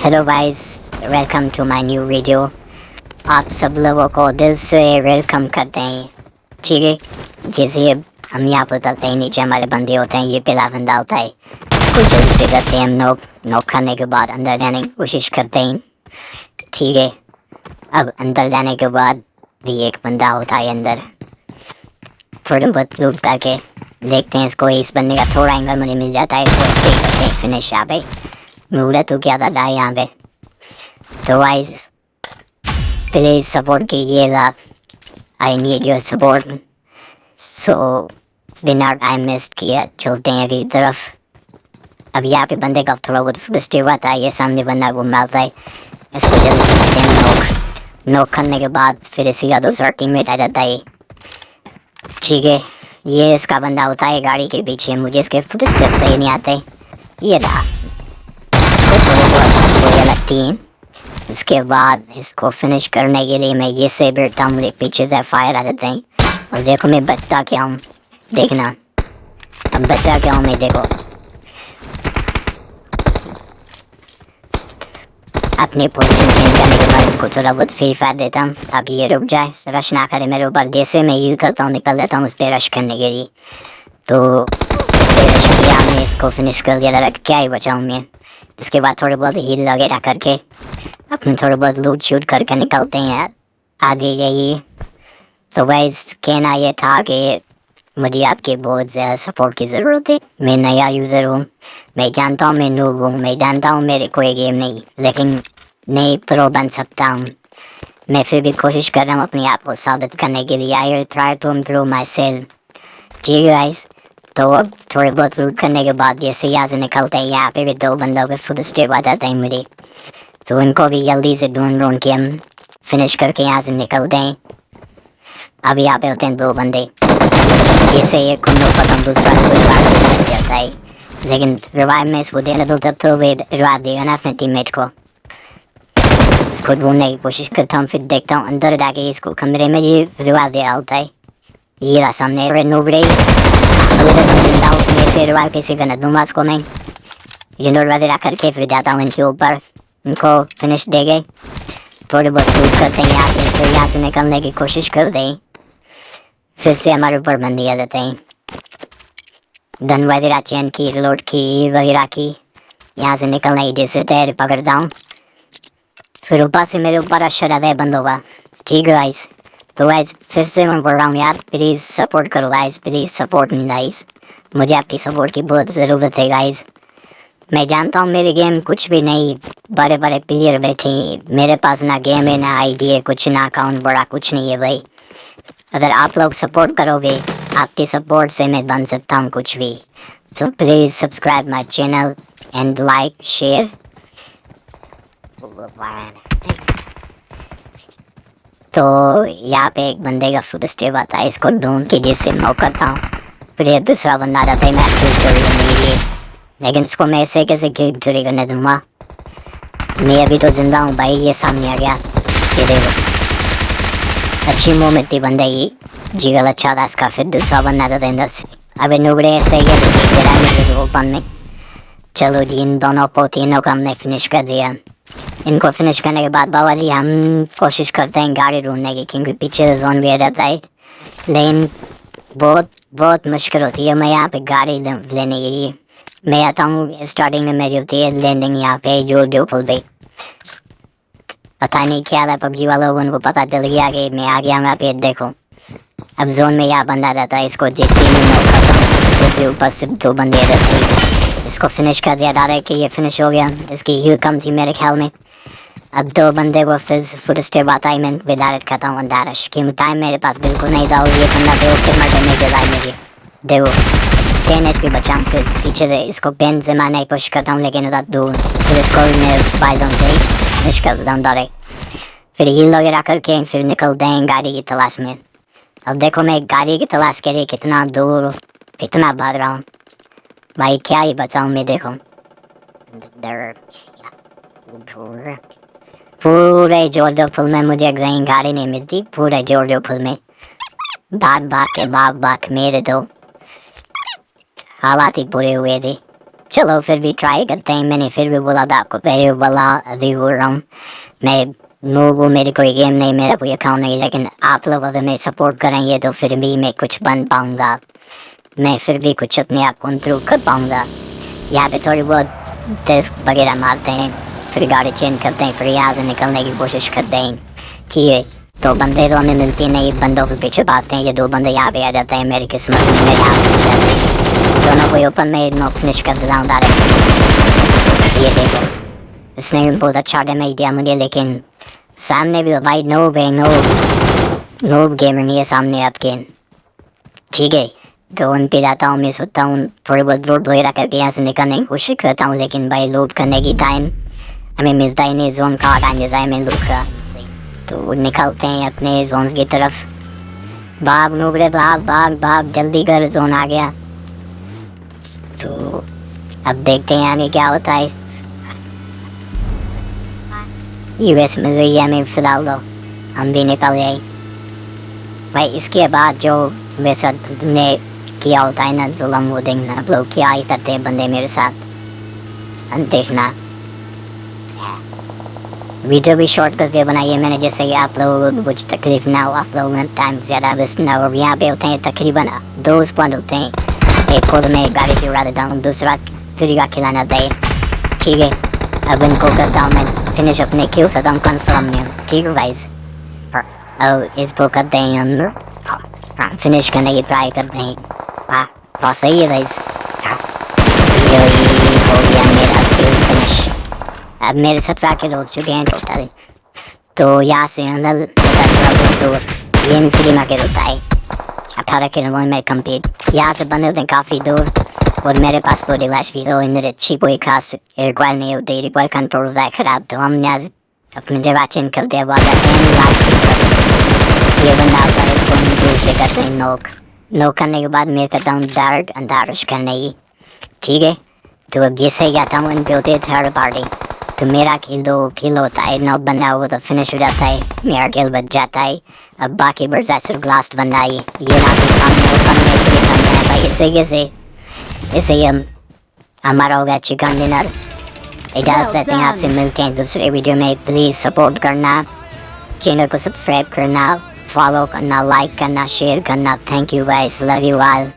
Hello guys, welcome to my new video. आप सब लोगों को दिल से वेलकम करते हैं। ठीक है, जैसे हम यहाँ पर उतरते हैं, नीचे हमारे बंदे होते हैं। ये पहला बंदा होता है, इसको जल्दी से करते हैं हम। नॉक करने के बाद अंदर जाने की कोशिश करते हैं। ठीक है, अब अंदर जाने के बाद भी एक बंदा होता है अंदर। थोड़ा बहुत लूट करके देखते हैं इसको। इस बंदे का थोड़ा एंगल मुझे मिल जाता है, तो इससे ही करते हैं फिनिश। यहाँ पे मूला तो क्या था यहाँ पे। तो गाइस प्लीज सपोर्ट कीजिएगा। I need your support. So बिना टाइम वेस्ट किया चलते हैं अगली तरफ। अब यहाँ पे बंदे का थोड़ा बहुत फुटस्टेप हुआ था। ये सामने बंदा घूम मारता है, इसको जल्दी से करते हैं नॉक करने के बाद फिर इसी का दूसरा टीममेट आ जाता है। ठीक है, ये इसका बंदा होता है गाड़ी के पीछे। मुझे इसके फुटस्टेप सही नहीं आते। ये रहा, इसको थोड़ी बहुत गोलियाँ लगती हैं। इसके बाद इसको फिनिश करने के लिए मैं ये से बैठता हूँ, मुझे पीछे से फायर आ जाते हैं। और देखो मैं बचता क्या हूँ, देखना अब बचा क्या हूँ मैं। देखो अपनी पोजीशन चेंज करने के बाद इसको थोड़ा बहुत फ्री फायर देता हूँ ताकि ये रुक जाए, रश ना करे मेरे ऊपर। जैसे मैं यूज करता हूँ निकल देता हूँ उस पर रश करने के लिए। तो इस पर रश किया हमने, इसको फिनिश कर दिया। लगा क्या ही बचाऊँ मैं। इसके बाद थोड़े बहुत हील वगैरह करके अपने थोड़े बहुत लूट शूट करके निकलते हैं आगे। यही तो गाइस, कहना ये था कि मुझे आपके बहुत ज़्यादा सपोर्ट की ज़रूरत है। मैं नया यूज़र हूँ, मैं जानता हूँ मैं नूब हूँ, मैं जानता हूँ मेरे कोई गेम नहीं, लेकिन नई प्रो बन सकता हूँ। मैं फिर भी कोशिश कर रहा हूँ अपने आप को साबित करने के लिए। I will try to improve myself. जी गाइस, तो अब थोड़े बहुत लूट करने के बाद जैसे यहाँ से निकलते हैं, यहाँ पे भी दो बंदों के फुटस्टेप आ जाते हैं मुझे। तो इनको भी जल्दी से ढूंढ के हम फिनिश करके यहाँ से निकलते हैं। अब यहाँ पे होते हैं दो बंदे, इससे एक को नॉक करता हूँ, दूसरा इसको रिवाइव दे देता है। लेकिन रिवाइव में इसको देना दो तब तो वे रिवाइव देगा ना अपने टीममेट को। इसको ढूंढने की कोशिश करता हूँ, फिर देखता हूँ अंदर जाके इसको कमरे में ये रिवाइव दे रहा होता है। ये रहा सामने से रिवाइव कैसे करना दूंगा इसको मैं। ये नोट वगैरह करके फिर जाता हूँ इनके ऊपर, इनको फिनिश दे गए। थोड़े बहुत लूट करते हैं यहाँ से, फिर यहाँ से निकलने की कोशिश करते हैं। फिर से हमारे ऊपर बंदी आ जाते हैं। गन वगैरह चेन की, रिलोड की वगैरह की, यहाँ से निकलने की जैसे तैयारी पकड़ता हूँ। फिर ऊपर से मेरे ऊपर अशर आता है बंदों का। ठीक है गाइस, तो गाइस फिर से मैं बोल रहा हूँ यार, प्लीज़ सपोर्ट करो guys, please support me guys. मुझे आपकी सपोर्ट की बहुत ज़रूरत है गाइस। मैं जानता हूँ मेरे गेम कुछ भी नहीं, बड़े बड़े प्लेयर बैठे हैं, मेरे पास ना गेम है ना आईडी है, कुछ ना अकाउंट बड़ा कुछ नहीं है भाई। अगर आप लोग सपोर्ट करोगे, आपकी सपोर्ट से मैं बन सकता हूँ कुछ भी। So please subscribe my channel and like share. तो यहाँ पे एक बंदे का फुटस्टेप आता है, इसको ढूंढ के जिससे नॉक करता हूँ। फिर ये दूसरा बंदा आ जाता है मैं किल चोरी करने के लिए, लेकिन इसको मैं ऐसे कैसे किल चोरी करने दूंगा। मैं अभी तो जिंदा हूँ भाई। ये सामने आ गया, ये देखो अच्छी मूवमेंट थी बंदे की, जिगल अच्छा था इसका। फिर दूसरा बंदा था अंदर से। अबे नुबड़े ऐसे ही ओपन में। चलो जी, इन दोनों को तीनों को हमने फिनिश कर दिया। इनको फिनिश करने के बाद बाबा जी हम कोशिश करते हैं गाड़ी ढूंढने की, क्योंकि पीछे जोन भी आ जाता है। लेकिन बहुत बहुत मुश्किल होती है मैं यहाँ पे गाड़ी लेने के लिए। मैं आता हूँ स्टार्टिंग में मेरी होती है लैंडिंग यहाँ पे जो पुल पे। पता नहीं क्या है पबजी वालों को, उनको पता चल गया कि मैं आ गया वहाँ पे। देखो अब जोन में यहाँ बंदा रहता है, इसको जैसे ही मैं नॉक करता हूँ जैसे ऊपर से दो बंदे रहते हैं। इसको फिनिश कर दिया डायरेक्ट कि ये फिनिश हो गया। इसकी हील कम थी मेरे ख्याल में। अब दो बंदे को फिर फुटस्टेप आता है, मैं डायरेक्ट करता हूँ डायरेक्ट, क्योंकि टाइम मेरे पास बिल्कुल नहीं था। और ये बंदा पे ओके मरने में गिरा मुझे। देखो 10 HP बचा। फिर पीछे से इसको पेन से मारने की कोशिश करता हूँ, लेकिन उधर दूर। फिर इसको मैं बाइजन से ही फिनिश कर देता हूँ डायरेक्ट। फिर हील वगैरह करके फिर निकलते हैं गाड़ी की तलाश में। अब देखो मैं गाड़ी की तलाश के लिए कितना दूर कितना भाग रहा हूँ भाई, क्या ही बचाऊँ मैं। देखो पूरे जॉर्जो फुल में मुझे कहीं गाड़ी नहीं मिलती। पूरे जॉर्जो फुल में भाग भाग के मेरे तो हालात ही बुरे हुए थे। चलो फिर भी ट्राई करते हैं। मैंने फिर भी बोला था आपको पहले वाला अभी हो रहा हूँ मैं। वो मेरे कोई गेम नहीं, मेरा कोई अकाउंट नहीं, लेकिन आप लोग अगर मैं सपोर्ट करेंगे तो फिर भी मैं कुछ बन पाऊँगा। मैं फिर भी कुछ अपने आप को इम्प्रूव कर पाऊँगा। यहाँ पे थोड़ी बहुत टेस्ट वगैरह मारते हैं, फिर गाड़ी चेंज करते हैं, फिर यहाँ से निकलने की कोशिश करते हैं। ठीक है, तो बंदे तो हमें मिलते नहीं, बंदों के पीछे भागते हैं। ये 2 बंदे यहाँ पे आ जाते हैं, मेरी किस्मत में मेरे हाथ में जाते हैं। दोनों को ओपन में नॉक फिनिश कर देता हूँ डायरेक्ट। ये देखो, इसने भी बहुत अच्छा डैमेज दिया मुझे, लेकिन सामने भी भाई नोब है, नोब गेमर नहीं है सामने आपके। ठीक है, तो उन पे जाता हूँ, मैं सोचता हूँ थोड़ी बहुत लूट वगैरह करके यहाँ से निकलने की कोशिश करता हूँ, लेकिन भाई लूट करने की टाइम हमें मिलता ही नहीं। जोन का टाइम जैसा है मैं लूट का, तो निकलते हैं अपने जोन्स की तरफ। भाग नूबरे, भाग भाग भाग, जल्दी कर, जोन आ गया। तो अब देखते हैं आगे क्या होता है। यूएस मिल गई है हमें फिलहाल, तो हम भी निकल गए। भाई इसके बाद जो मेरे साथ ने किया होता है ना जुल्म, वो देखना आप लोग क्या ही करते हैं बंदे मेरे साथ, देखना। वीडियो भी शॉर्ट करके बनाई है मैंने, जैसे कि आप लोगों को कुछ तकलीफ ना हो, आप लोगों का टाइम ज़्यादा वेस्ट ना हो। यहाँ पे होते हैं तकरीबन 2 स्क्वाड होते हैं, एक को तो मैं गाड़ी से उड़ा देता हूँ, दूसरा फ्री का खिलाना होता है। ठीक है, अब इनको करता हूँ मैं फिनिश, अपने क्यों ख़त्म कन्फर्म में। ठीक है गाइस, और इसको करते हैं हम फिनिश करने की ट्राई करते हैं। वाह बहुत सही है गाइस, ये हो गया मेरा फिनिश। अब मेरे 17 किलो हो चुके हैं टोटल। तो यहाँ से अंदर दूर ये भी फ्री मार्केट होता है। 18 किलो में कम्प्लीट। यहाँ से बंदे होते हैं काफ़ी दूर, और मेरे पास तो डिवाइस भी तो इधर अच्छी कोई खास रिक्वायर नहीं होती, रिक्वायर कंट्रोल होता है ख़राब। तो हम यहाँ अपनी जगह चेंज करते हैं, जाते हैं लास्ट की तरफ। ये बंदा आता है, इसको हम दूर से करते हैं नोक करने के बाद मैं करता हूँ डायरेक्ट अंदाज करने की। ठीक है, तो अब ये सही आता हूँ, इन पे होते हैं थर्ड पार्टी। तो मेरा किल 2 किल होता है, 9 बंदा वो तो फिनिश हो जाता है, मेरा किल बच जाता है। अब बाकी बढ़ जाए सिर्फ लास्ट बंदा है, ये ना से सामने ओपन में फ्री करना है भाई। इससे ही हम हमारा हो गया चिकन डिनर। इजाज़त लेते हैं, आपसे मिलते हैं दूसरे वीडियो में। प्लीज़ सपोर्ट करना, चैनल को सब्सक्राइब करना, फॉलो करना, लाइक करना, शेयर करना। Thank you guys, love you all.